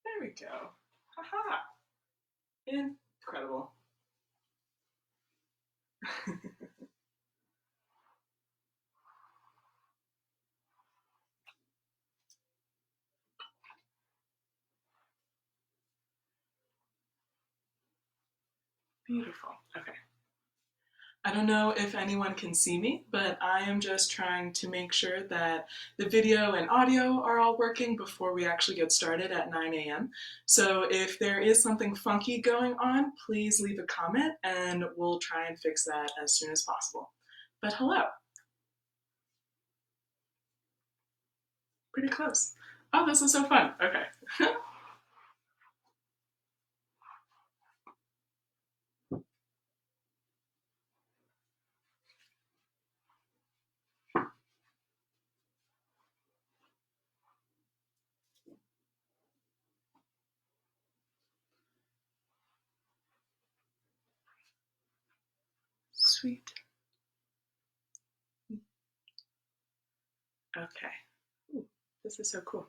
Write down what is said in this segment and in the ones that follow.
There we go. Haha. Incredible. Beautiful. Okay. I don't know if anyone can see me, but I am just trying to make sure that the video and audio are all working before we actually get started at 9 a.m. So if there is something funky going on, please leave a comment and we'll try and fix that as soon as possible. But hello. Pretty close. Oh, this is so fun. Okay. Sweet. Okay. Ooh, this is so cool.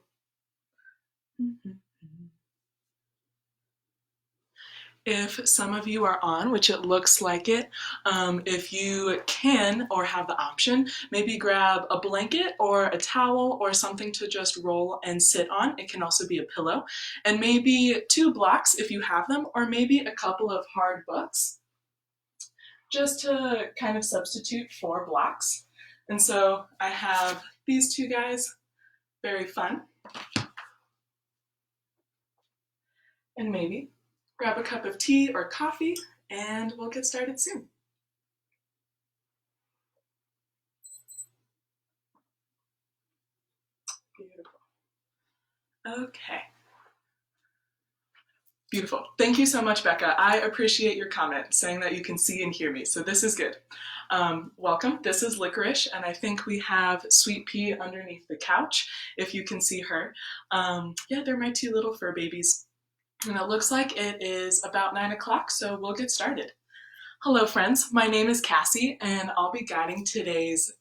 If some of you are on, which it looks like it, if you can or have the option, maybe grab a blanket or a towel or something to just roll and sit on. It can also be a pillow. And maybe 2 blocks if you have them, or maybe a couple of hard books, just to kind of substitute for blocks. And so I have these 2 guys, very fun. And maybe grab a cup of tea or coffee and we'll get started soon. Beautiful. Okay. Beautiful. Thank you so much, Becca. I appreciate your comment saying that you can see and hear me, so this is good. Welcome. This is Licorice, and I think we have Sweet Pea underneath the couch, if you can see her. Yeah, they're my 2 little fur babies. And it looks like it is about 9 o'clock, so we'll get started. Hello, friends. My name is Cassie, and I'll be guiding today's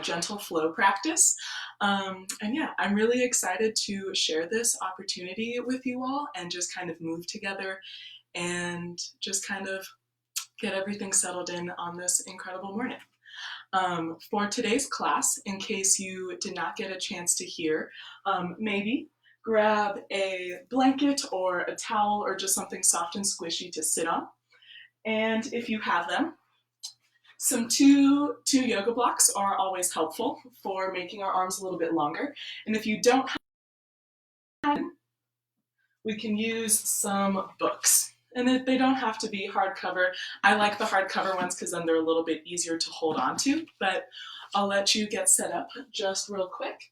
gentle flow practice. And yeah, I'm really excited to share this opportunity with you all and just kind of move together and just kind of get everything settled in on this incredible morning. For today's class, in case you did not get a chance to hear, maybe grab a blanket or a towel or just something soft and squishy to sit on. And if you have them, some two yoga blocks are always helpful for making our arms a little bit longer. And if you don't have them, we can use some books. And they don't have to be hardcover. I like the hardcover ones because then they're a little bit easier to hold on to, but I'll let you get set up just real quick.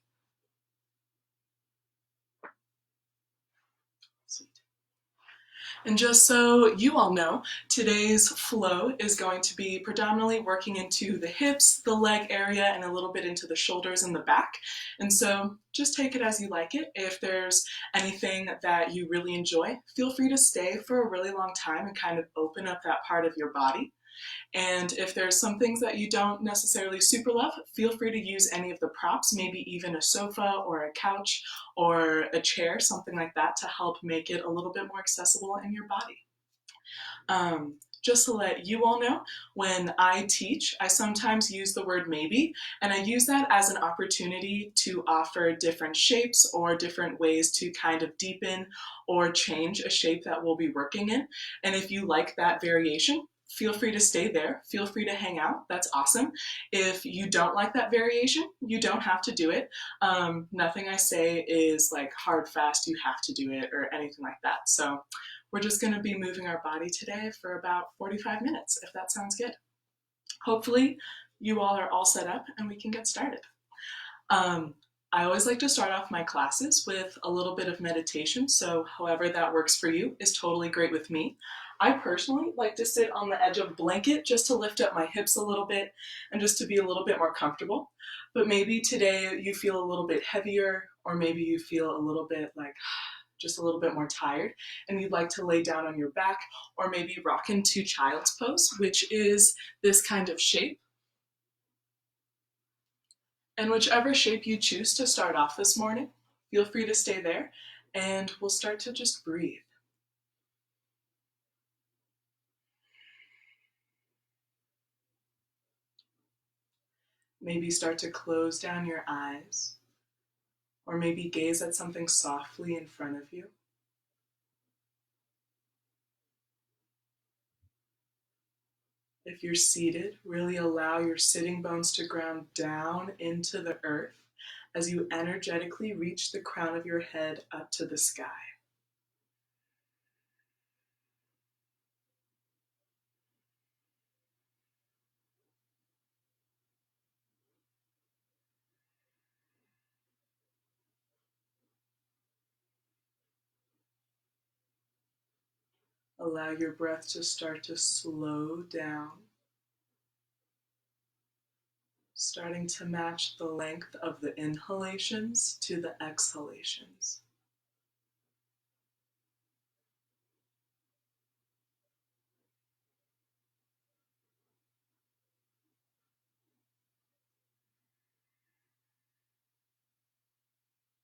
And just so you all know, today's flow is going to be predominantly working into the hips, the leg area, and a little bit into the shoulders and the back. And so just take it as you like it. If there's anything that you really enjoy, feel free to stay for a really long time and kind of open up that part of your body. And if there's some things that you don't necessarily super love, feel free to use any of the props, maybe even a sofa or a couch or a chair, something like that, to help make it a little bit more accessible in your body. Just to let you all know, when I teach, I sometimes use the word maybe, and I use that as an opportunity to offer different shapes or different ways to kind of deepen or change a shape that we'll be working in. And if you like that variation, feel free to stay there. Feel free to hang out. That's awesome. If you don't like that variation, you don't have to do it. Nothing I say is like hard, fast, you have to do it or anything like that. So we're just going to be moving our body today for about 45 minutes, if that sounds good. Hopefully you all are all set up and we can get started. I always like to start off my classes with a little bit of meditation, so however that works for you is totally great with me. I personally like to sit on the edge of a blanket just to lift up my hips a little bit and just to be a little bit more comfortable. But maybe today you feel a little bit heavier or maybe you feel a little bit like just a little bit more tired and you'd like to lay down on your back or maybe rock into child's pose, which is this kind of shape. And whichever shape you choose to start off this morning, feel free to stay there and we'll start to just breathe. Maybe start to close down your eyes or maybe gaze at something softly in front of you. If you're seated, really allow your sitting bones to ground down into the earth as you energetically reach the crown of your head up to the sky. Allow your breath to start to slow down, starting to match the length of the inhalations to the exhalations.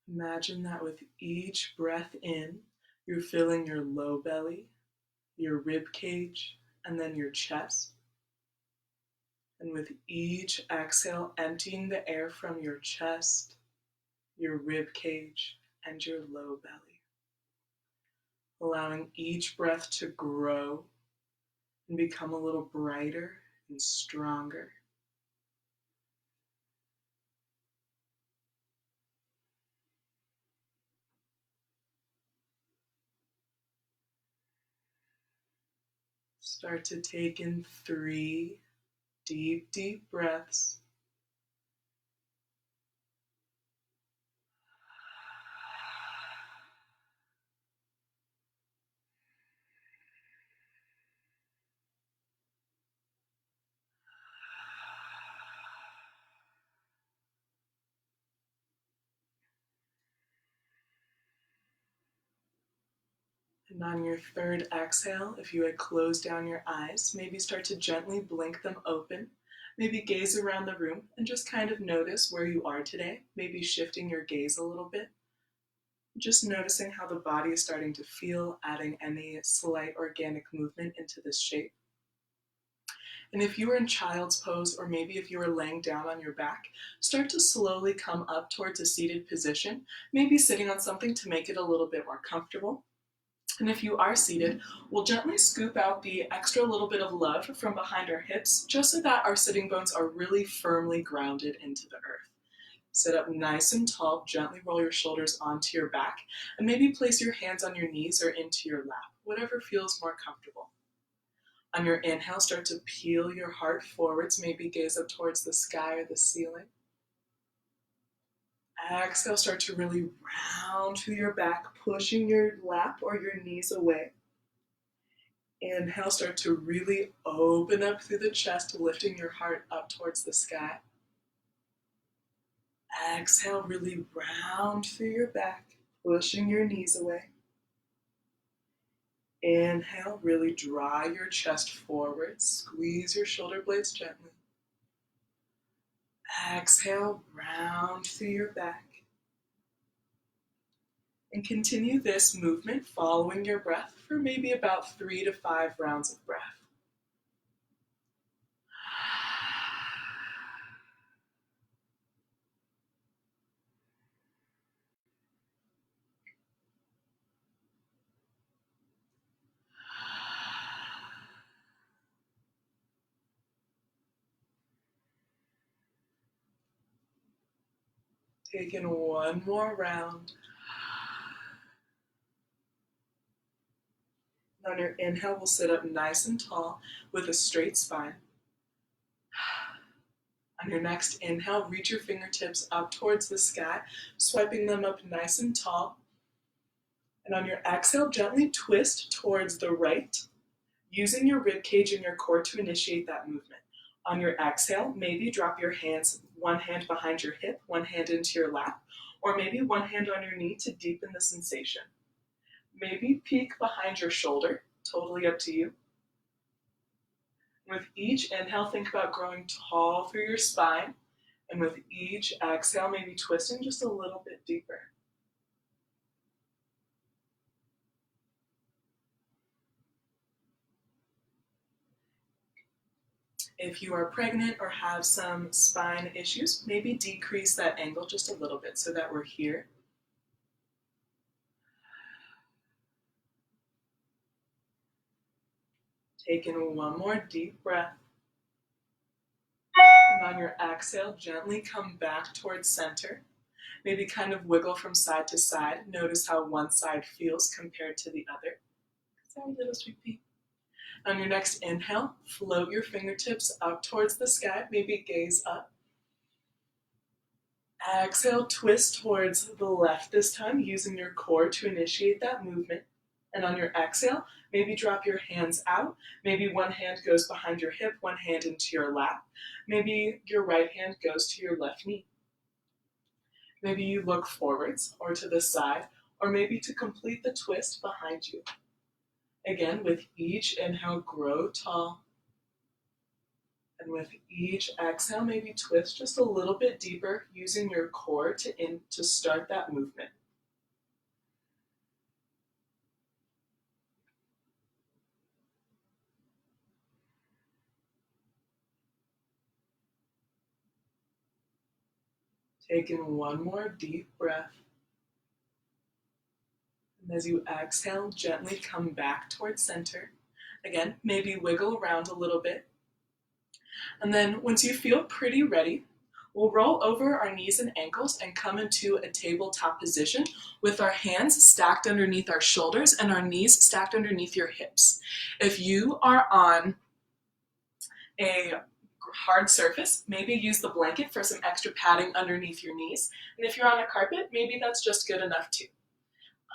Imagine that with each breath in, you're filling your low belly, your rib cage, and then your chest. And with each exhale, emptying the air from your chest, your rib cage, and your low belly. Allowing each breath to grow and become a little brighter and stronger. Start to take in 3 deep, deep breaths. And on your third exhale, if you had closed down your eyes, maybe start to gently blink them open. Maybe gaze around the room and just kind of notice where you are today. Maybe shifting your gaze a little bit. Just noticing how the body is starting to feel, adding any slight organic movement into this shape. And if you were in child's pose, or maybe if you were laying down on your back, start to slowly come up towards a seated position, maybe sitting on something to make it a little bit more comfortable. And if you are seated, we'll gently scoop out the extra little bit of love from behind our hips, just so that our sitting bones are really firmly grounded into the earth. Sit up nice and tall, gently roll your shoulders onto your back, and maybe place your hands on your knees or into your lap, whatever feels more comfortable. On your inhale, start to peel your heart forwards, maybe gaze up towards the sky or the ceiling. Exhale, start to really round through your back, pushing your lap or your knees away. Inhale, start to really open up through the chest, lifting your heart up towards the sky. Exhale, really round through your back, pushing your knees away. Inhale, really draw your chest forward, squeeze your shoulder blades gently. Exhale, round through your back. And continue this movement following your breath for maybe about 3 to 5 rounds of breath. Take in one more round. On your inhale, we'll sit up nice and tall with a straight spine. On your next inhale, reach your fingertips up towards the sky, swiping them up nice and tall. And on your exhale, gently twist towards the right, using your rib cage and your core to initiate that movement. On your exhale, maybe drop your hands, one hand behind your hip, one hand into your lap, or maybe one hand on your knee to deepen the sensation. Maybe peek behind your shoulder, totally up to you. With each inhale, think about growing tall through your spine, and with each exhale, maybe twisting just a little bit deeper. If you are pregnant or have some spine issues, maybe decrease that angle just a little bit so that we're here. Take in one more deep breath. And on your exhale, gently come back towards center. Maybe kind of wiggle from side to side. Notice how one side feels compared to the other. Sorry, little sweet pea. On your next inhale, float your fingertips up towards the sky, maybe gaze up. Exhale, twist towards the left this time, using your core to initiate that movement. And on your exhale, maybe drop your hands out. Maybe one hand goes behind your hip, one hand into your lap. Maybe your right hand goes to your left knee. Maybe you look forwards or to the side, or maybe to complete the twist behind you. Again, with each inhale, grow tall. And with each exhale, maybe twist just a little bit deeper, using your core to start that movement. Take in one more deep breath. And as you exhale, gently come back towards center. Again, maybe wiggle around a little bit. And then once you feel pretty ready, we'll roll over our knees and ankles and come into a tabletop position with our hands stacked underneath our shoulders and our knees stacked underneath your hips. If you are on a hard surface, maybe use the blanket for some extra padding underneath your knees. And if you're on a carpet, maybe that's just good enough too.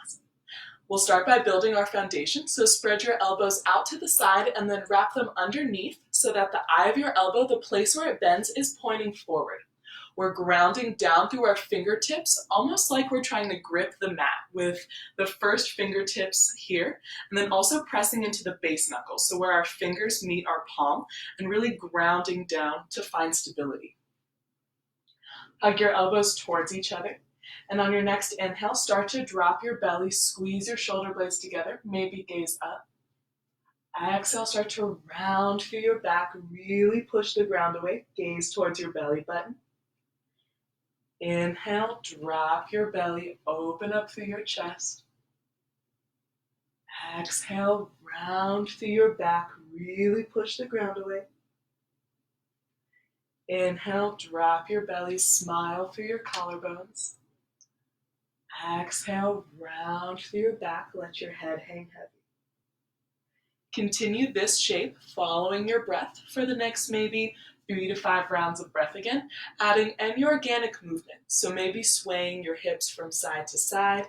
Awesome. We'll start by building our foundation. So spread your elbows out to the side and then wrap them underneath so that the eye of your elbow, the place where it bends, is pointing forward. We're grounding down through our fingertips, almost like we're trying to grip the mat with the first fingertips here, and then also pressing into the base knuckles, so where our fingers meet our palm, and really grounding down to find stability. Hug your elbows towards each other, and on your next inhale, start to drop your belly, squeeze your shoulder blades together, maybe gaze up. Exhale, start to round through your back, really push the ground away, gaze towards your belly button. Inhale, drop your belly, open up through your chest. Exhale, round through your back, really push the ground away. Inhale, drop your belly, smile through your collarbones. Exhale, round through your back, let your head hang heavy. Continue this shape, following your breath for the next maybe 3 to 5 rounds of breath again, adding any organic movement. So maybe swaying your hips from side to side,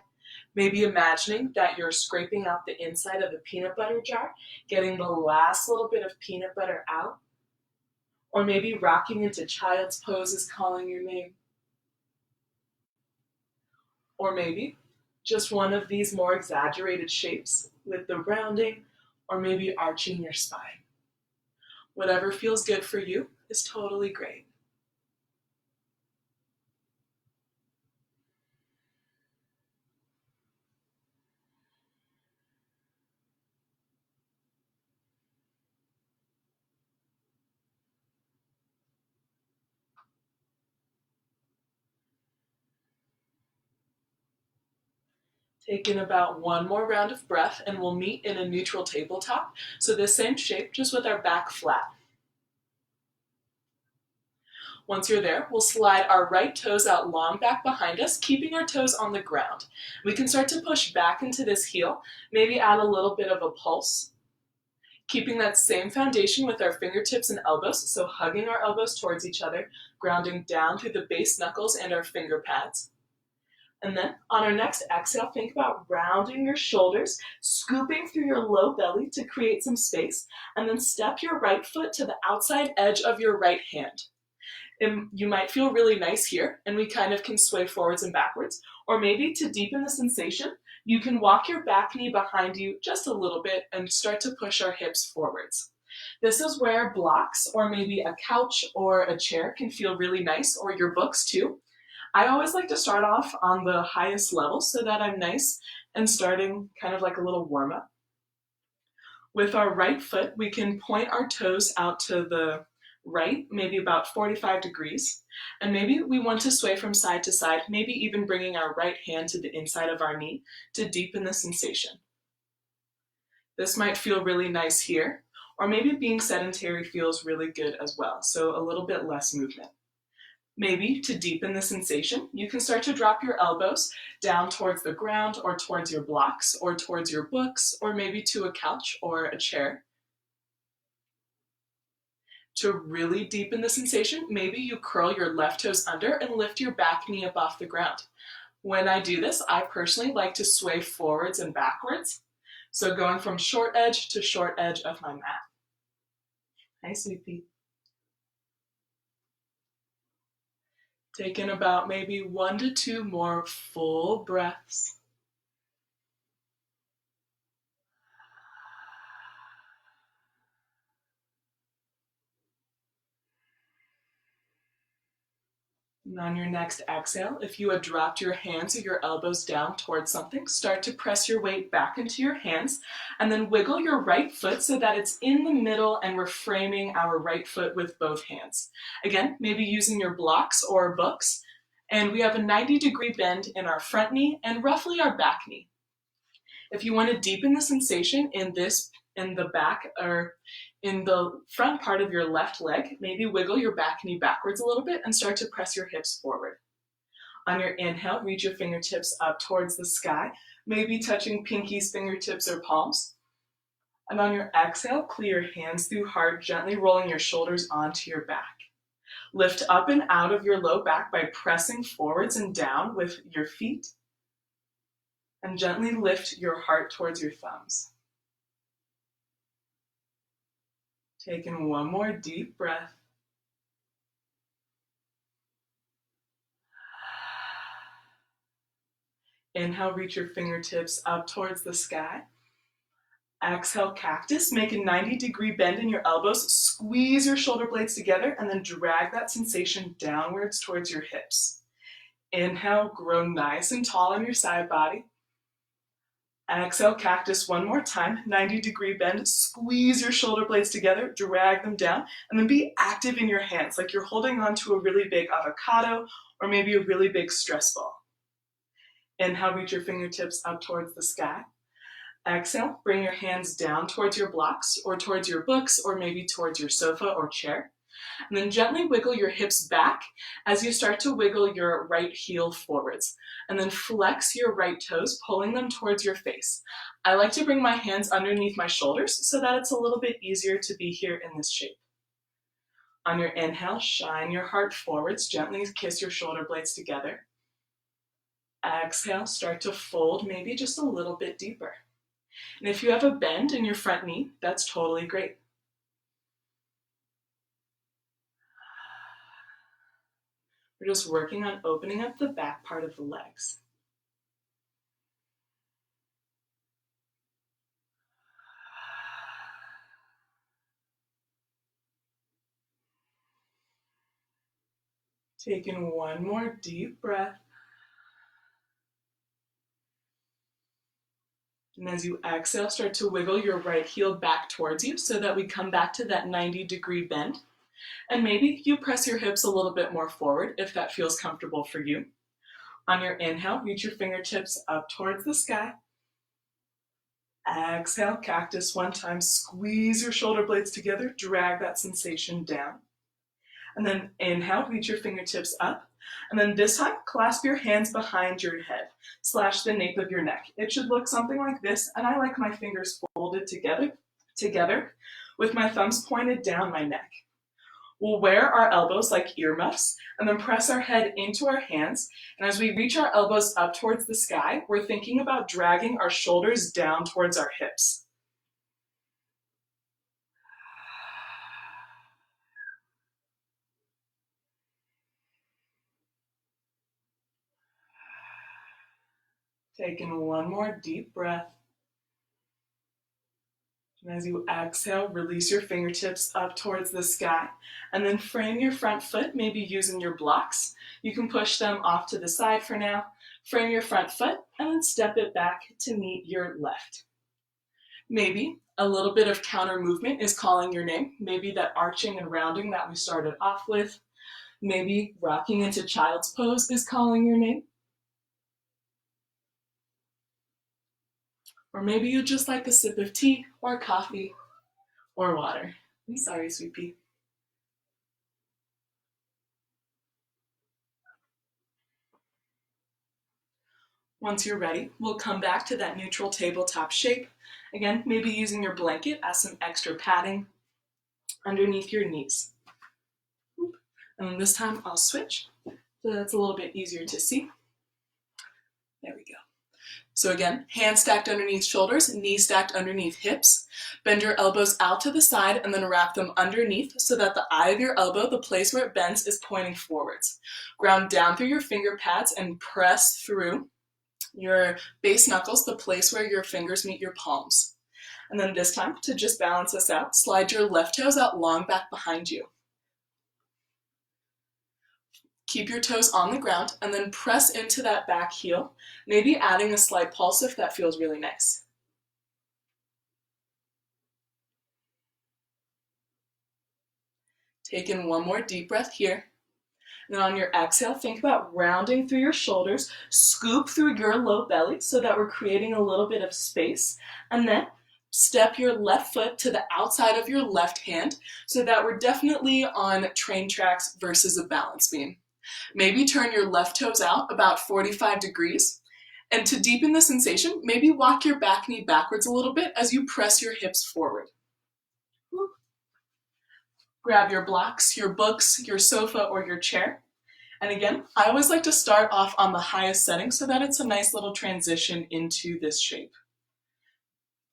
maybe imagining that you're scraping out the inside of a peanut butter jar, getting the last little bit of peanut butter out, or maybe rocking into child's poses, calling your name. Or maybe just one of these more exaggerated shapes with the rounding, or maybe arching your spine. Whatever feels good for you is totally great. Take in about one more round of breath and we'll meet in a neutral tabletop. So the same shape, just with our back flat. Once you're there, we'll slide our right toes out long back behind us, keeping our toes on the ground. We can start to push back into this heel, maybe add a little bit of a pulse. Keeping that same foundation with our fingertips and elbows, so hugging our elbows towards each other, grounding down through the base knuckles and our finger pads. And then on our next exhale, think about rounding your shoulders, scooping through your low belly to create some space, and then step your right foot to the outside edge of your right hand. You might feel really nice here, and we kind of can sway forwards and backwards. Or maybe to deepen the sensation, you can walk your back knee behind you just a little bit and start to push our hips forwards. This is where blocks or maybe a couch or a chair can feel really nice, or your books too. I always like to start off on the highest level so that I'm nice and starting kind of like a little warm up. With our right foot, we can point our toes out to the right, maybe about 45 degrees. And maybe we want to sway from side to side, maybe even bringing our right hand to the inside of our knee to deepen the sensation. This might feel really nice here, or maybe being sedentary feels really good as well, so a little bit less movement. Maybe to deepen the sensation, you can start to drop your elbows down towards the ground or towards your blocks or towards your books or maybe to a couch or a chair. To really deepen the sensation, maybe you curl your left toes under and lift your back knee up off the ground. When I do this, I personally like to sway forwards and backwards. So going from short edge to short edge of my mat. Hi, sweetie. Take in about maybe 1 to 2 more full breaths. And on your next exhale, if you had dropped your hands or your elbows down towards something, start to press your weight back into your hands and then wiggle your right foot so that it's in the middle and we're framing our right foot with both hands. Again, maybe using your blocks or books. And we have a 90-degree bend in our front knee and roughly our back knee. If you want to deepen the sensation in the back or in the front part of your left leg, maybe wiggle your back knee backwards a little bit and start to press your hips forward. On your inhale, reach your fingertips up towards the sky, maybe touching pinkies, fingertips, or palms. And on your exhale, clear your hands through heart, gently rolling your shoulders onto your back. Lift up and out of your low back by pressing forwards and down with your feet. And gently lift your heart towards your thumbs. Taking one more deep breath. Inhale, reach your fingertips up towards the sky. Exhale, cactus. Make a 90-degree bend in your elbows. Squeeze your shoulder blades together and then drag that sensation downwards towards your hips. Inhale, grow nice and tall on your side body. Exhale, cactus one more time, 90-degree bend, squeeze your shoulder blades together, drag them down, and then be active in your hands, like you're holding on to a really big avocado or maybe a really big stress ball. Inhale, reach your fingertips up towards the sky. Exhale, bring your hands down towards your blocks or towards your books or maybe towards your sofa or chair. And then gently wiggle your hips back as you start to wiggle your right heel forwards. And then flex your right toes, pulling them towards your face. I like to bring my hands underneath my shoulders so that it's a little bit easier to be here in this shape. On your inhale, shine your heart forwards, gently kiss your shoulder blades together. Exhale, start to fold maybe just a little bit deeper. And if you have a bend in your front knee, that's totally great. We're just working on opening up the back part of the legs. Taking one more deep breath. And as you exhale, start to wiggle your right heel back towards you so that we come back to that 90-degree bend. And maybe you press your hips a little bit more forward if that feels comfortable for you. On your inhale, reach your fingertips up towards the sky. Exhale, cactus one time. Squeeze your shoulder blades together. Drag that sensation down. And then inhale, reach your fingertips up. And then this time, clasp your hands behind your head, slash the nape of your neck. It should look something like this, and I like my fingers folded together with my thumbs pointed down my neck. We'll wear our elbows like earmuffs and then press our head into our hands. And as we reach our elbows up towards the sky, we're thinking about dragging our shoulders down towards our hips. Take in one more deep breath. And as you exhale, release your fingertips up towards the sky. And then frame your front foot, maybe using your blocks. You can push them off to the side for now. Frame your front foot and then step it back to meet your left. Maybe a little bit of counter movement is calling your name. Maybe that arching and rounding that we started off with. Maybe rocking into child's pose is calling your name. Or maybe you just like a sip of tea or coffee or water. I'm sorry, sweet pea. Once you're ready, we'll come back to that neutral tabletop shape. Again, maybe using your blanket as some extra padding underneath your knees. And then this time I'll switch so that's a little bit easier to see. There we go. So again, hands stacked underneath shoulders, knees stacked underneath hips. Bend your elbows out to the side and then wrap them underneath so that the eye of your elbow, the place where it bends, is pointing forwards. Ground down through your finger pads and press through your base knuckles, the place where your fingers meet your palms. And then this time, to just balance us out, slide your left toes out long back behind you. Keep your toes on the ground and then press into that back heel, maybe adding a slight pulse if that feels really nice. Take in one more deep breath here. Then on your exhale, think about rounding through your shoulders, scoop through your low belly so that we're creating a little bit of space, and then step your left foot to the outside of your left hand so that we're definitely on train tracks versus a balance beam. Maybe turn your left toes out about 45 degrees. And to deepen the sensation, maybe walk your back knee backwards a little bit as you press your hips forward. Grab your blocks, your books, your sofa, or your chair. And again, I always like to start off on the highest setting so that it's a nice little transition into this shape.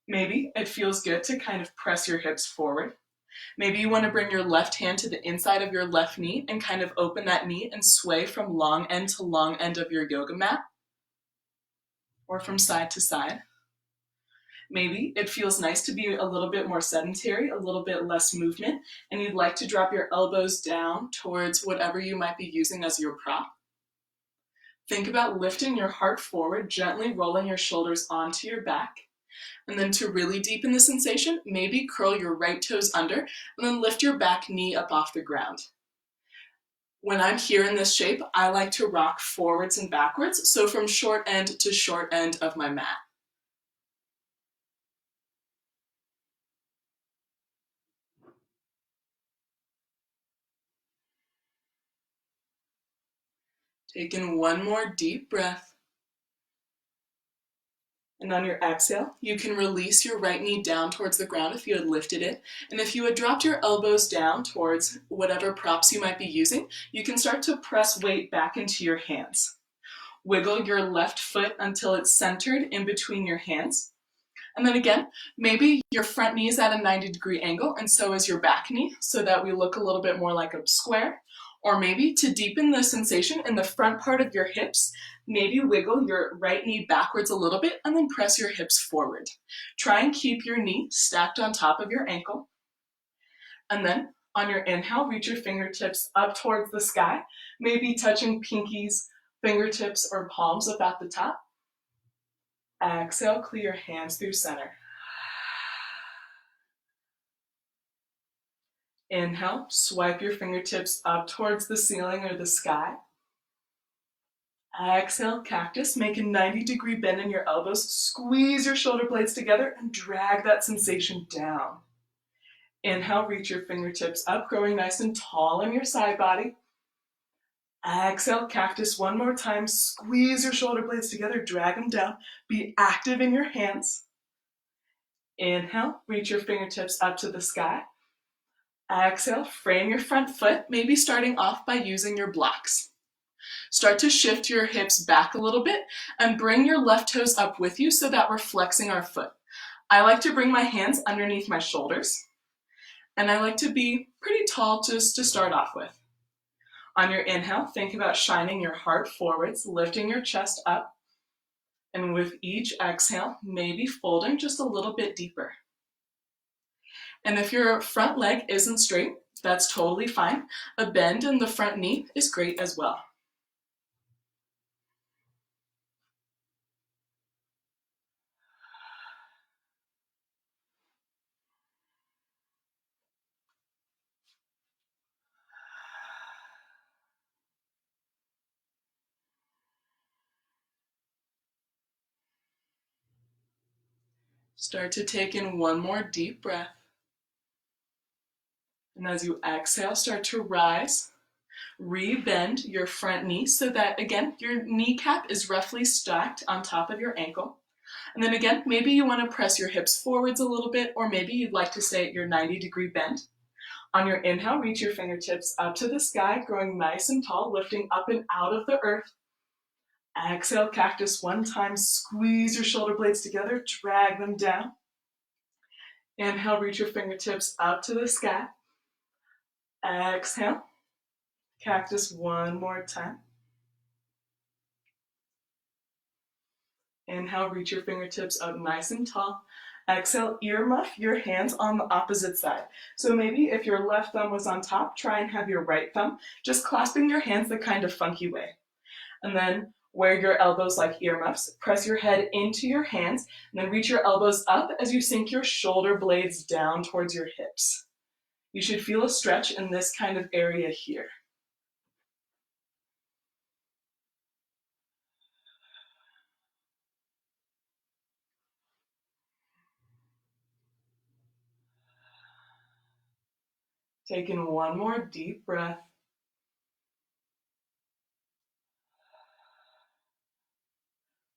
Maybe it feels good to kind of press your hips forward. Maybe you want to bring your left hand to the inside of your left knee and kind of open that knee and sway from long end to long end of your yoga mat, or from side to side. Maybe it feels nice to be a little bit more sedentary, a little bit less movement, and you'd like to drop your elbows down towards whatever you might be using as your prop. Think about lifting your heart forward, gently rolling your shoulders onto your back. And then to really deepen the sensation, maybe curl your right toes under and then lift your back knee up off the ground. When I'm here in this shape, I like to rock forwards and backwards, so from short end to short end of my mat. Take in one more deep breath. And on your exhale, you can release your right knee down towards the ground if you had lifted it. And if you had dropped your elbows down towards whatever props you might be using, you can start to press weight back into your hands. Wiggle your left foot until it's centered in between your hands. And then again, maybe your front knee is at a 90-degree angle and so is your back knee, so that we look a little bit more like a square. Or maybe to deepen the sensation in the front part of your hips, maybe wiggle your right knee backwards a little bit and then press your hips forward. Try and keep your knee stacked on top of your ankle. And then on your inhale, reach your fingertips up towards the sky, maybe touching pinkies, fingertips, or palms up at the top. Exhale, clear your hands through center. Inhale, swipe your fingertips up towards the ceiling or the sky. Exhale, cactus, make a 90-degree bend in your elbows, squeeze your shoulder blades together and drag that sensation down. Inhale, reach your fingertips up, growing nice and tall in your side body. Exhale, cactus one more time, squeeze your shoulder blades together, drag them down, be active in your hands. Inhale, reach your fingertips up to the sky. Exhale, frame your front foot, maybe starting off by using your blocks. Start to shift your hips back a little bit and bring your left toes up with you so that we're flexing our foot. I like to bring my hands underneath my shoulders, and I like to be pretty tall just to start off with. On your inhale, think about shining your heart forwards, lifting your chest up. And with each exhale, maybe folding just a little bit deeper. And if your front leg isn't straight, that's totally fine. A bend in the front knee is great as well. Start to take in one more deep breath. And as you exhale, start to rise. Rebend your front knee so that, again, your kneecap is roughly stacked on top of your ankle. And then again, maybe you want to press your hips forwards a little bit, or maybe you'd like to stay at your 90-degree bend. On your inhale, reach your fingertips up to the sky, growing nice and tall, lifting up and out of the earth. Exhale, cactus one time. Squeeze your shoulder blades together, drag them down. Inhale, reach your fingertips up to the sky. Exhale, cactus one more time. Inhale, reach your fingertips up nice and tall. Exhale, earmuff your hands on the opposite side. So maybe if your left thumb was on top, try and have your right thumb just clasping your hands the kind of funky way. And then wear your elbows like earmuffs. Press your head into your hands, and then reach your elbows up as you sink your shoulder blades down towards your hips. You should feel a stretch in this kind of area here. Take in one more deep breath.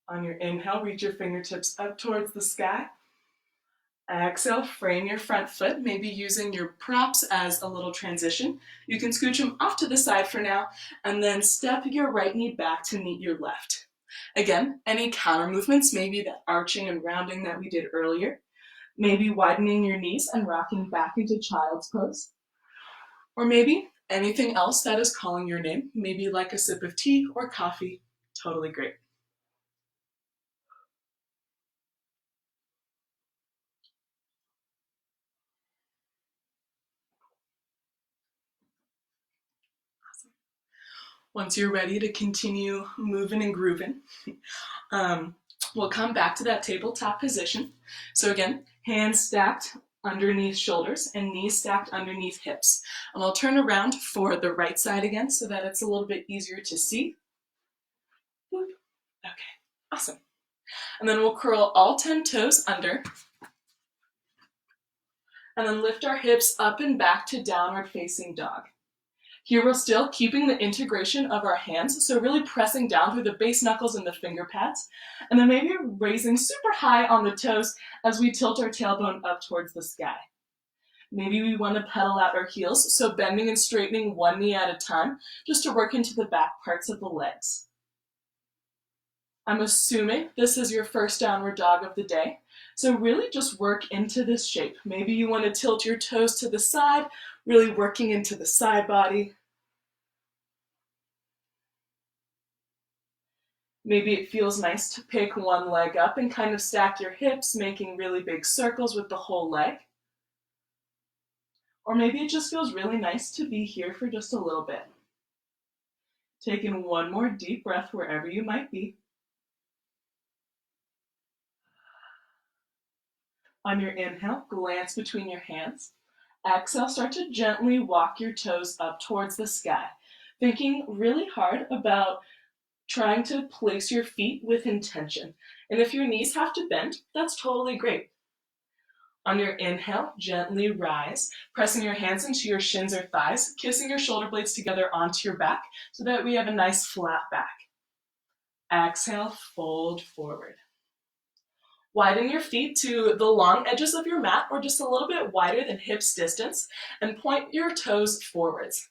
On your inhale, reach your fingertips up towards the sky. Exhale, frame your front foot, maybe using your props as a little transition. You can scooch them off to the side for now, and then step your right knee back to meet your left. Again, any counter movements, maybe that arching and rounding that we did earlier. Maybe widening your knees and rocking back into child's pose. Or maybe anything else that is calling your name, maybe like a sip of tea or coffee. Totally great. Awesome. Once you're ready to continue moving and grooving, we'll come back to that tabletop position. So again, hands stacked underneath shoulders and knees stacked underneath hips. And I'll turn around for the right side again so that it's a little bit easier to see. Okay, awesome. And then we'll curl all 10 toes under. And then lift our hips up and back to downward facing dog. Here we're still keeping the integration of our hands, so really pressing down through the base knuckles and the finger pads, and then maybe raising super high on the toes as we tilt our tailbone up towards the sky. Maybe we want to pedal out our heels, so bending and straightening one knee at a time, just to work into the back parts of the legs. I'm assuming this is your first downward dog of the day, so really just work into this shape. Maybe you want to tilt your toes to the side, really working into the side body. Maybe it feels nice to pick one leg up and kind of stack your hips, making really big circles with the whole leg. Or maybe it just feels really nice to be here for just a little bit. Take in one more deep breath wherever you might be. On your inhale, glance between your hands. Exhale, start to gently walk your toes up towards the sky, thinking really hard about trying to place your feet with intention. And if your knees have to bend, that's totally great. On your inhale, gently rise, pressing your hands into your shins or thighs, kissing your shoulder blades together onto your back so that we have a nice flat back. Exhale, fold forward. Widen your feet to the long edges of your mat or just a little bit wider than hips distance and point your toes forwards.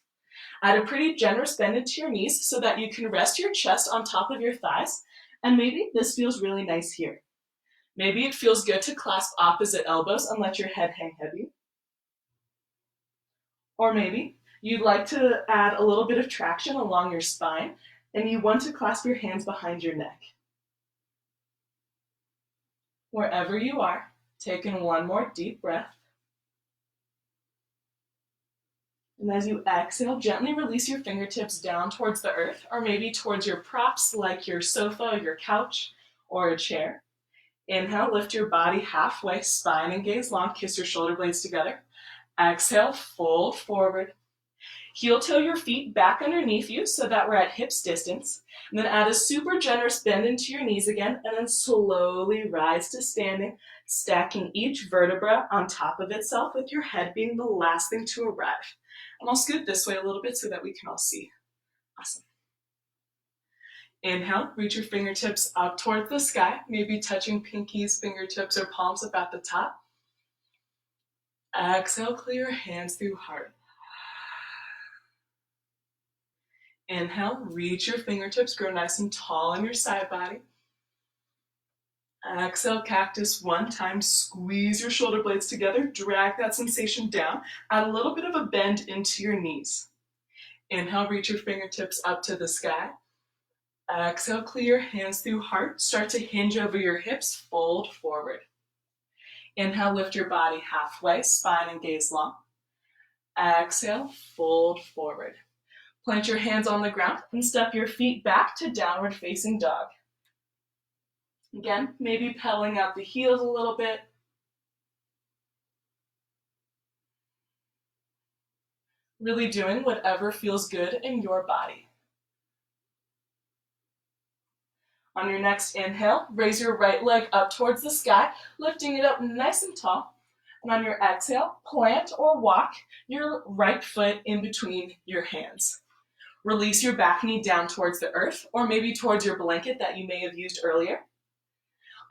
Add a pretty generous bend into your knees so that you can rest your chest on top of your thighs, and maybe this feels really nice here. Maybe it feels good to clasp opposite elbows and let your head hang heavy. Or maybe you'd like to add a little bit of traction along your spine and you want to clasp your hands behind your neck. Wherever you are, take in one more deep breath. And as you exhale, gently release your fingertips down towards the earth, or maybe towards your props like your sofa, your couch, or a chair. Inhale, lift your body halfway, spine and gaze long, kiss your shoulder blades together. Exhale, fold forward. Heel toe your feet back underneath you so that we're at hips distance. And then add a super generous bend into your knees again, and then slowly rise to standing, stacking each vertebra on top of itself with your head being the last thing to arrive. And I'll scoot this way a little bit so that we can all see. Awesome. Inhale, reach your fingertips up towards the sky, maybe touching pinkies, fingertips, or palms up at the top. Exhale, clear your hands through heart. Inhale, reach your fingertips, grow nice and tall in your side body. Exhale, cactus one time, squeeze your shoulder blades together, drag that sensation down, add a little bit of a bend into your knees. Inhale, reach your fingertips up to the sky. Exhale, clear your hands through heart, start to hinge over your hips, fold forward. Inhale, lift your body halfway, spine and gaze long. Exhale, fold forward. Plant your hands on the ground and step your feet back to downward facing dog. Again, maybe pedaling out the heels a little bit. Really doing whatever feels good in your body. On your next inhale, raise your right leg up towards the sky, lifting it up nice and tall. And on your exhale, plant or walk your right foot in between your hands. Release your back knee down towards the earth, or maybe towards your blanket that you may have used earlier.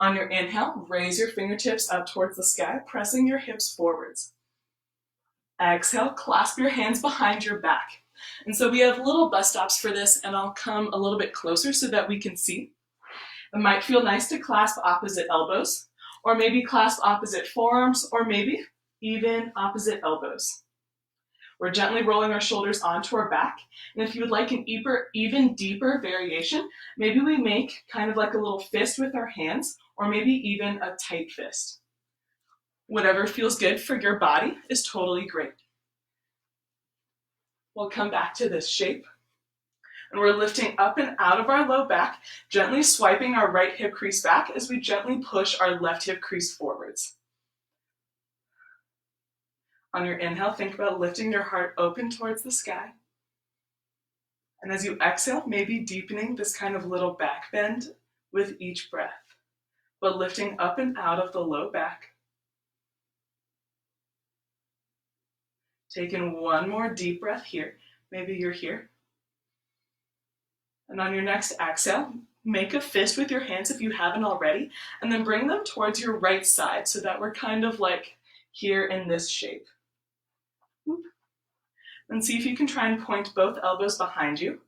On your inhale, raise your fingertips up towards the sky, pressing your hips forwards. Exhale, clasp your hands behind your back. And so we have little bus stops for this, and I'll come a little bit closer so that we can see. It might feel nice to clasp opposite elbows, or maybe clasp opposite forearms, or maybe even opposite elbows. We're gently rolling our shoulders onto our back. And if you would like an even deeper variation, maybe we make kind of like a little fist with our hands, or maybe even a tight fist. Whatever feels good for your body is totally great. We'll come back to this shape. And we're lifting up and out of our low back, gently swiping our right hip crease back as we gently push our left hip crease forwards. On your inhale, think about lifting your heart open towards the sky. And as you exhale, maybe deepening this kind of little back bend with each breath, but lifting up and out of the low back. Take in one more deep breath here. Maybe you're here. And on your next exhale, make a fist with your hands if you haven't already, and then bring them towards your right side so that we're kind of like here in this shape. And see if you can try and point both elbows behind you.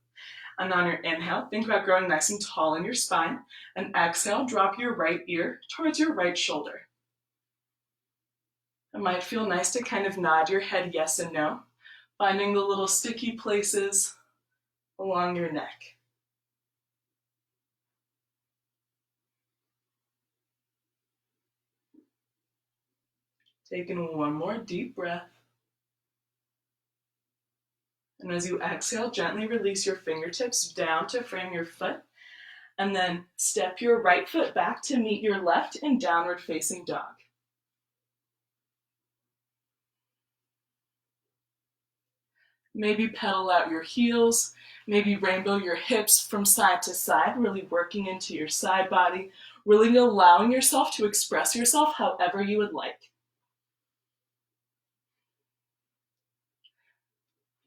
And on your inhale, think about growing nice and tall in your spine. And exhale, drop your right ear towards your right shoulder. It might feel nice to kind of nod your head yes and no, finding the little sticky places along your neck. Taking one more deep breath. And as you exhale, gently release your fingertips down to frame your foot, and then step your right foot back to meet your left in downward facing dog. Maybe pedal out your heels, maybe rainbow your hips from side to side, really working into your side body, really allowing yourself to express yourself however you would like.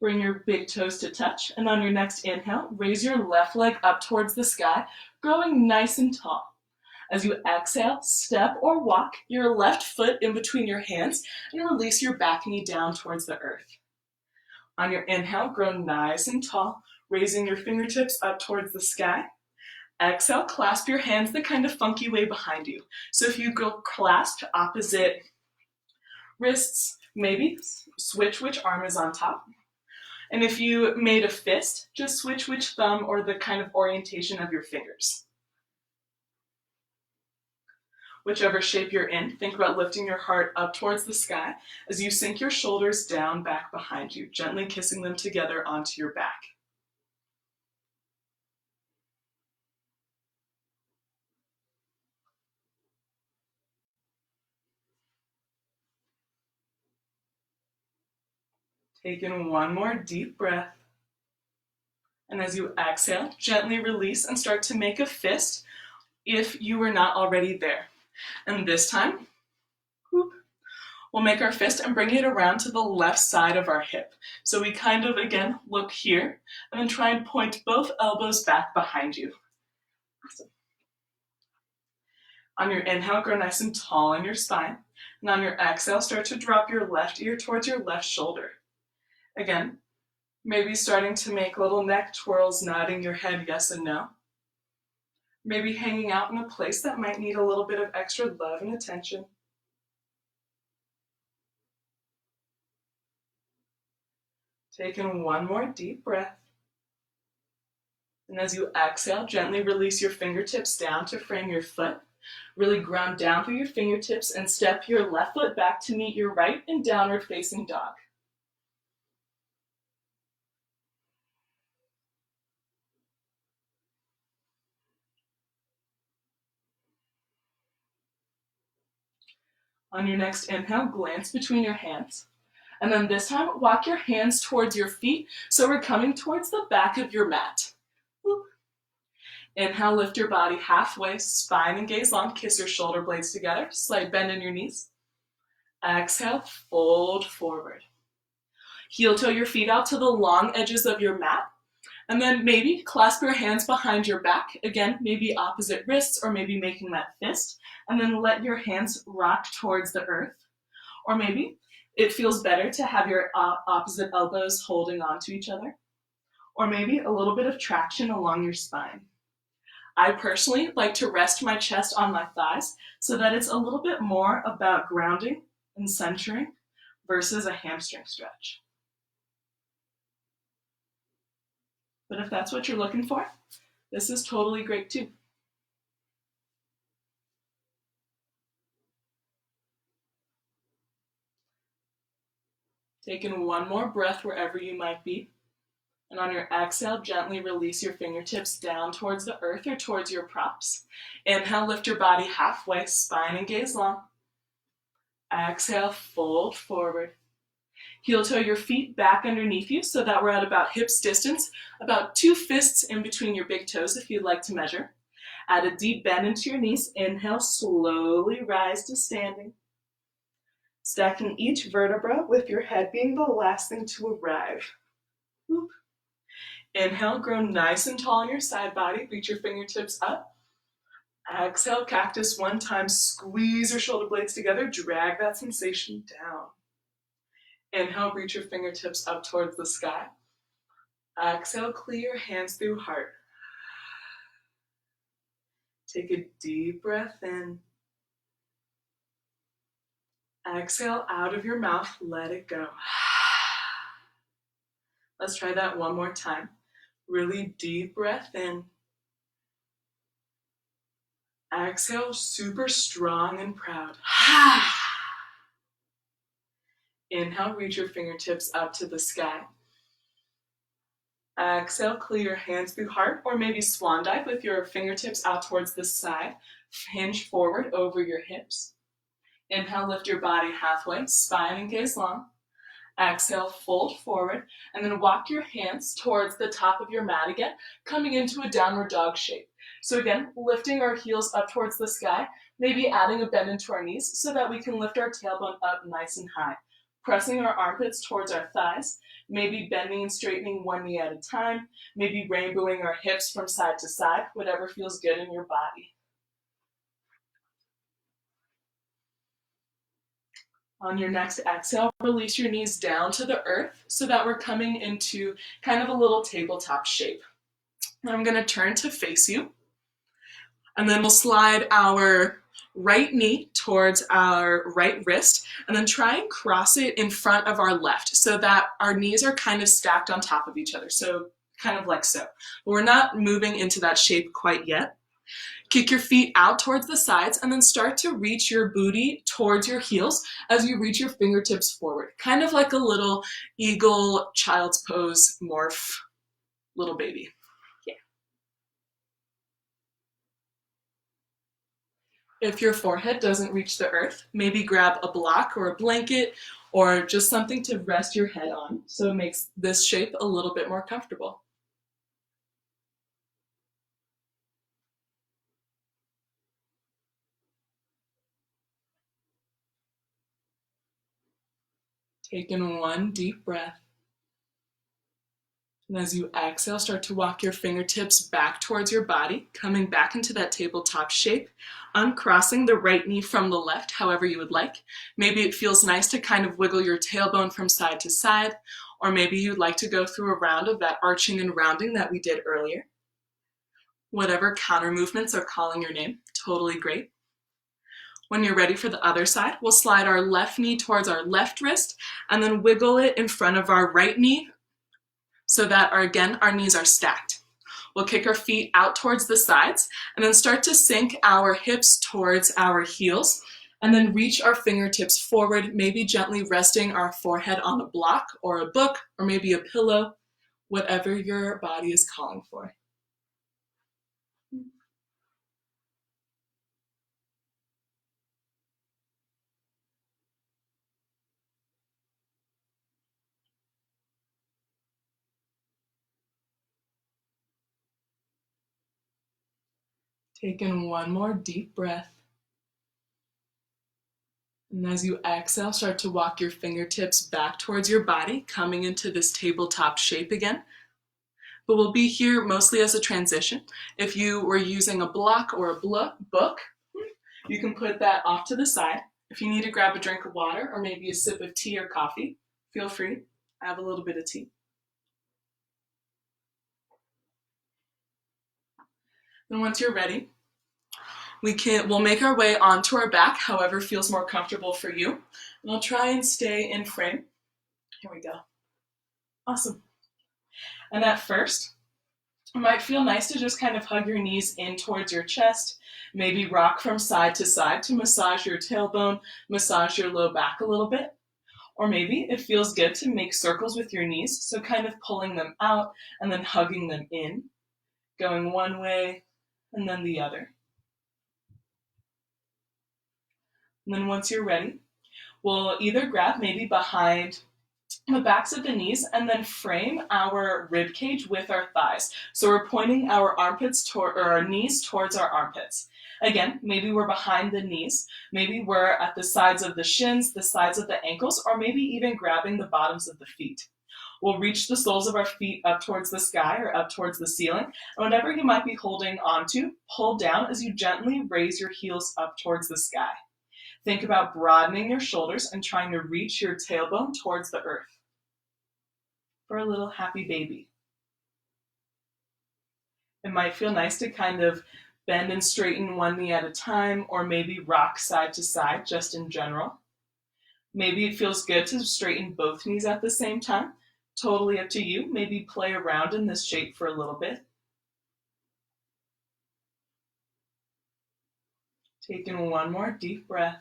Bring your big toes to touch, and on your next inhale, raise your left leg up towards the sky, growing nice and tall. As you exhale, step or walk your left foot in between your hands and release your back knee down towards the earth. On your inhale, grow nice and tall, raising your fingertips up towards the sky. Exhale, clasp your hands the kind of funky way behind you. So if you go clasped opposite wrists, maybe switch which arm is on top. And if you made a fist, just switch which thumb or the kind of orientation of your fingers. Whichever shape you're in, think about lifting your heart up towards the sky as you sink your shoulders down back behind you, gently kissing them together onto your back. Take in one more deep breath. And as you exhale, gently release and start to make a fist if you were not already there. And this time, whoop, we'll make our fist and bring it around to the left side of our hip. So we kind of, again, look here and then try and point both elbows back behind you. Awesome. On your inhale, grow nice and tall in your spine. And on your exhale, start to drop your left ear towards your left shoulder. Again, maybe starting to make little neck twirls, nodding your head yes and no. Maybe hanging out in a place that might need a little bit of extra love and attention. Take in one more deep breath. And as you exhale, gently release your fingertips down to frame your foot. Really ground down through your fingertips and step your left foot back to meet your right in downward facing dog. On your next inhale, glance between your hands. And then this time, walk your hands towards your feet so we're coming towards the back of your mat. Whoop. Inhale, lift your body halfway, spine and gaze long, kiss your shoulder blades together, slight bend in your knees. Exhale, fold forward. Heel toe your feet out to the long edges of your mat. And then maybe clasp your hands behind your back. Again, maybe opposite wrists or maybe making that fist. And then let your hands rock towards the earth. Or maybe it feels better to have your opposite elbows holding onto each other. Or maybe a little bit of traction along your spine. I personally like to rest my chest on my thighs so that it's a little bit more about grounding and centering versus a hamstring stretch. But if that's what you're looking for, this is totally great too. Take in one more breath wherever you might be. And on your exhale, gently release your fingertips down towards the earth or towards your props. Inhale, lift your body halfway, spine and gaze long. Exhale, fold forward. Heel toe your feet back underneath you so that we're at about hips distance, about 2 fists in between your big toes if you'd like to measure. Add a deep bend into your knees. Inhale, slowly rise to standing. Stacking each vertebra with your head being the last thing to arrive. Whoop. Inhale, grow nice and tall in your side body. Reach your fingertips up. Exhale, cactus one time. Squeeze your shoulder blades together. Drag that sensation down. Inhale, reach your fingertips up towards the sky. Exhale, clear your hands through heart. Take a deep breath in. Exhale out of your mouth, let it go. Let's try that one more time. Really deep breath in. Exhale, super strong and proud. Inhale, reach your fingertips up to the sky. Exhale, clear your hands through heart, or maybe swan dive with your fingertips out towards the side. Hinge forward over your hips. Inhale, lift your body halfway, spine and gaze long. Exhale, fold forward, and then walk your hands towards the top of your mat again, coming into a downward dog shape. So again, lifting our heels up towards the sky, maybe adding a bend into our knees so that we can lift our tailbone up nice and high. Pressing our armpits towards our thighs, maybe bending and straightening one knee at a time, maybe rainbowing our hips from side to side, whatever feels good in your body. On your next exhale, release your knees down to the earth so that we're coming into kind of a little tabletop shape. And I'm going to turn to face you, and then we'll slide our right knee towards our right wrist, and then try and cross it in front of our left so that our knees are kind of stacked on top of each other, so kind of like so. But we're not moving into that shape quite yet. Kick your feet out towards the sides and then start to reach your booty towards your heels as you reach your fingertips forward. Kind of like a little eagle child's pose morph little baby. Yeah. If your forehead doesn't reach the earth, maybe grab a block or a blanket or just something to rest your head on so it makes this shape a little bit more comfortable. Take in one deep breath. And as you exhale, start to walk your fingertips back towards your body, coming back into that tabletop shape, uncrossing the right knee from the left, however you would like. Maybe it feels nice to kind of wiggle your tailbone from side to side, or maybe you'd like to go through a round of that arching and rounding that we did earlier. Whatever counter movements are calling your name, totally great. When you're ready for the other side, we'll slide our left knee towards our left wrist and then wiggle it in front of our right knee so that, again, our knees are stacked. We'll kick our feet out towards the sides and then start to sink our hips towards our heels and then reach our fingertips forward, maybe gently resting our forehead on a block or a book or maybe a pillow, whatever your body is calling for. Take in one more deep breath. And as you exhale, start to walk your fingertips back towards your body, coming into this tabletop shape again. But we'll be here mostly as a transition. If you were using a block or a book, you can put that off to the side. If you need to grab a drink of water or maybe a sip of tea or coffee, feel free. I have a little bit of tea. And once you're ready, we'll make our way onto our back, however feels more comfortable for you. And I'll try and stay in frame. Here we go. Awesome. And at first, it might feel nice to just kind of hug your knees in towards your chest, maybe rock from side to side to massage your tailbone, massage your low back a little bit. Or maybe it feels good to make circles with your knees, so kind of pulling them out and then hugging them in, going one way and then the other. And then once you're ready, we'll either grab maybe behind the backs of the knees and then frame our rib cage with our thighs. So we're pointing our armpits or our knees towards our armpits. Again, maybe we're behind the knees, maybe we're at the sides of the shins, the sides of the ankles, or maybe even grabbing the bottoms of the feet. We'll reach the soles of our feet up towards the sky or up towards the ceiling, and whatever you might be holding onto, pull down as you gently raise your heels up towards the sky. Think about broadening your shoulders and trying to reach your tailbone towards the earth for a little happy baby. It might feel nice to kind of bend and straighten one knee at a time, or maybe rock side to side just in general. Maybe it feels good to straighten both knees at the same time. Totally up to you. Maybe play around in this shape for a little bit. Take in one more deep breath.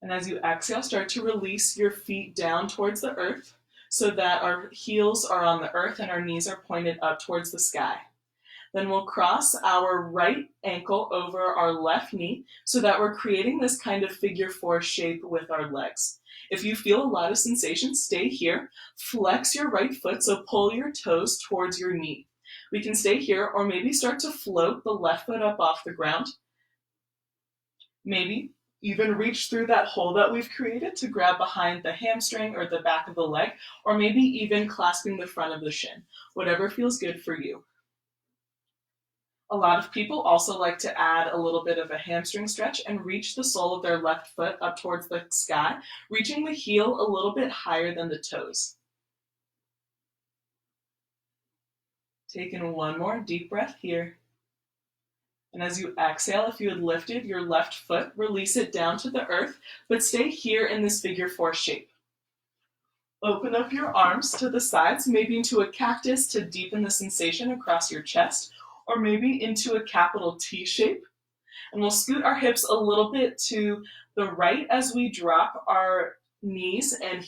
And as you exhale, start to release your feet down towards the earth so that our heels are on the earth and our knees are pointed up towards the sky. Then we'll cross our right ankle over our left knee so that we're creating this kind of figure four shape with our legs. If you feel a lot of sensation, stay here. Flex your right foot, so pull your toes towards your knee. We can stay here or maybe start to float the left foot up off the ground. Maybe even reach through that hole that we've created to grab behind the hamstring or the back of the leg, or maybe even clasping the front of the shin. Whatever feels good for you. A lot of people also like to add a little bit of a hamstring stretch and reach the sole of their left foot up towards the sky, reaching the heel a little bit higher than the toes. Take in one more deep breath here. And as you exhale, if you had lifted your left foot, release it down to the earth, but stay here in this figure four shape. Open up your arms to the sides, maybe into a cactus to deepen the sensation across your chest, or maybe into a capital T shape. And we'll scoot our hips a little bit to the right as we drop our knees and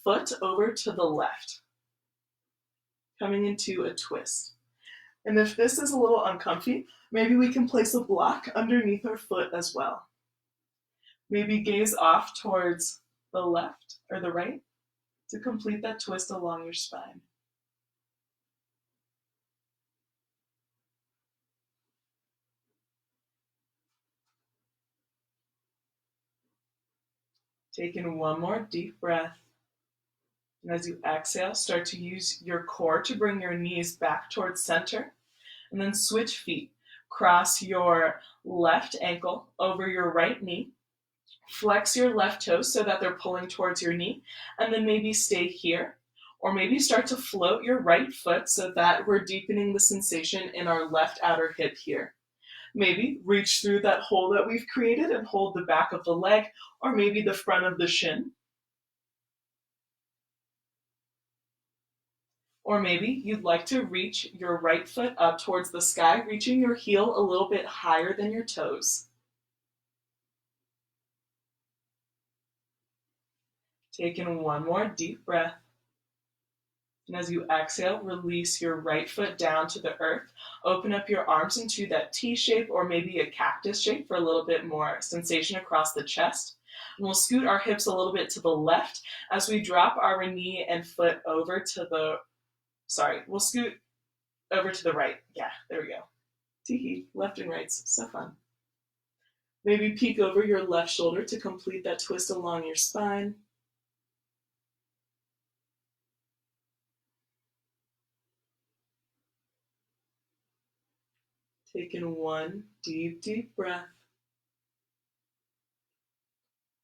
foot over to the left, coming into a twist. And if this is a little uncomfy, maybe we can place a block underneath our foot as well. Maybe gaze off towards the left or the right to complete that twist along your spine. Take in one more deep breath. And as you exhale, start to use your core to bring your knees back towards center. And then switch feet. Cross your left ankle over your right knee. Flex your left toes so that they're pulling towards your knee. And then maybe stay here. Or maybe start to float your right foot so that we're deepening the sensation in our left outer hip here. Maybe reach through that hole that we've created and hold the back of the leg, or maybe the front of the shin. Or maybe you'd like to reach your right foot up towards the sky, reaching your heel a little bit higher than your toes. Take in one more deep breath. And as you exhale, release your right foot down to the earth. Open up your arms into that T shape or maybe a cactus shape for a little bit more sensation across the chest. And we'll scoot our hips a little bit to the left as we drop our knee and foot over to the, we'll scoot over to the right. Yeah, there we go. Tee-hee, left and rights, so fun. Maybe peek over your left shoulder to complete that twist along your spine. Take in one deep, deep breath.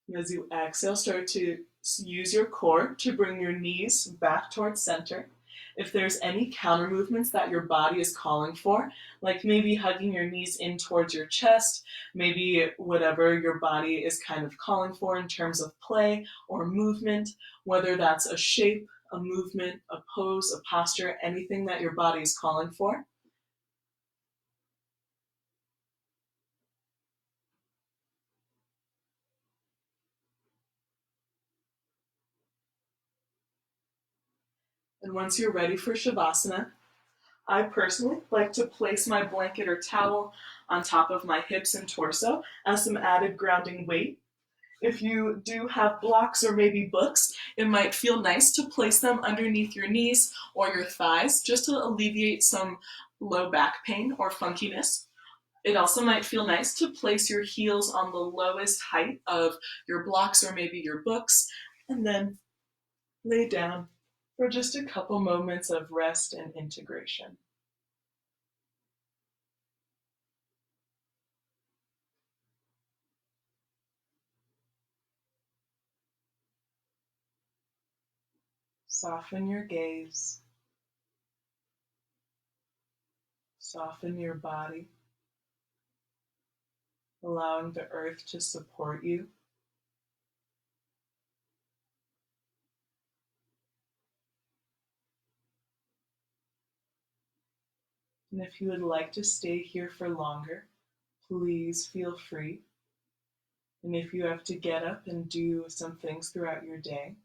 And as you exhale, start to use your core to bring your knees back towards center. If there's any counter movements that your body is calling for, like maybe hugging your knees in towards your chest, maybe whatever your body is kind of calling for in terms of play or movement, whether that's a shape, a movement, a pose, a posture, anything that your body is calling for. And once you're ready for Shavasana, I personally like to place my blanket or towel on top of my hips and torso as some added grounding weight. If you do have blocks or maybe books, it might feel nice to place them underneath your knees or your thighs just to alleviate some low back pain or funkiness. It also might feel nice to place your heels on the lowest height of your blocks or maybe your books, and then lay down for just a couple moments of rest and integration. Soften your gaze. Soften your body, allowing the earth to support you. And if you would like to stay here for longer, please feel free. And if you have to get up and do some things throughout your day,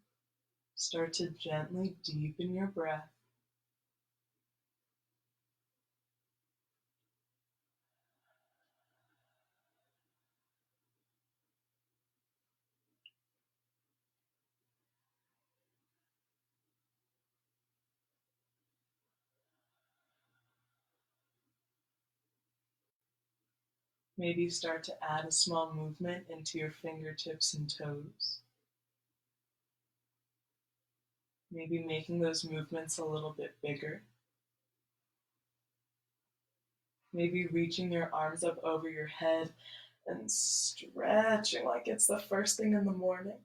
start to gently deepen your breath. Maybe start to add a small movement into your fingertips and toes. Maybe making those movements a little bit bigger. Maybe reaching your arms up over your head and stretching like it's the first thing in the morning.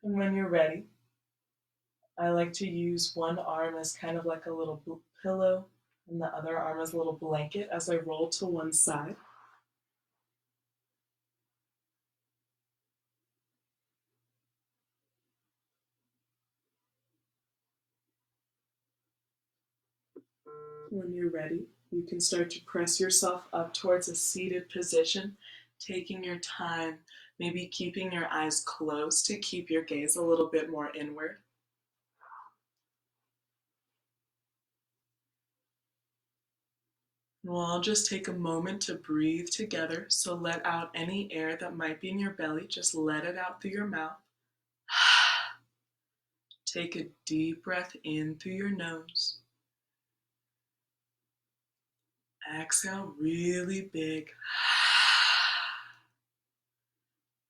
And when you're ready, I like to use one arm as kind of like a little pillow and the other arm as a little blanket as I roll to one side. When you're ready, you can start to press yourself up towards a seated position, taking your time, maybe keeping your eyes closed to keep your gaze a little bit more inward. And we'll all just take a moment to breathe together. So let out any air that might be in your belly. Just let it out through your mouth. Take a deep breath in through your nose. Exhale really big.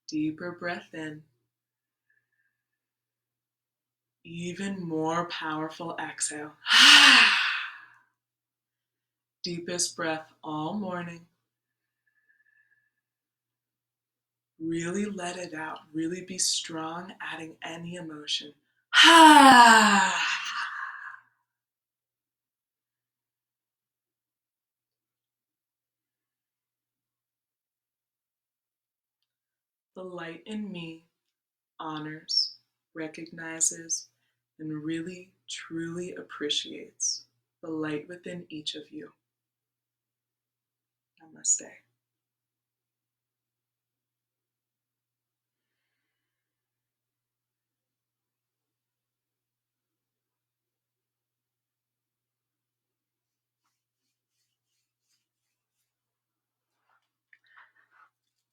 Deeper breath in. Even more powerful exhale. Deepest breath all morning. Really let it out. Really be strong, adding any emotion. The light in me honors, recognizes, and really, truly appreciates the light within each of you. Namaste.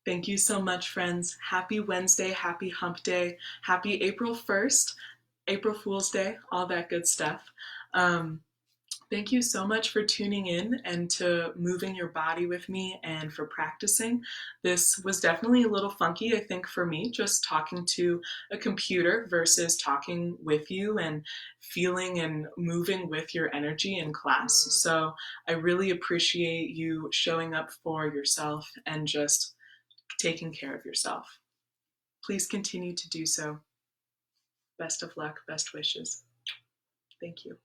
Thank you so much, friends. Happy Wednesday, happy hump day, happy April 1st, April Fool's Day, all that good stuff. Thank you so much for tuning in and to moving your body with me and for practicing. This was definitely a little funky, I think, for me, just talking to a computer versus talking with you and feeling and moving with your energy in class. So I really appreciate you showing up for yourself and just taking care of yourself. Please continue to do so. Best of luck, best wishes. Thank you.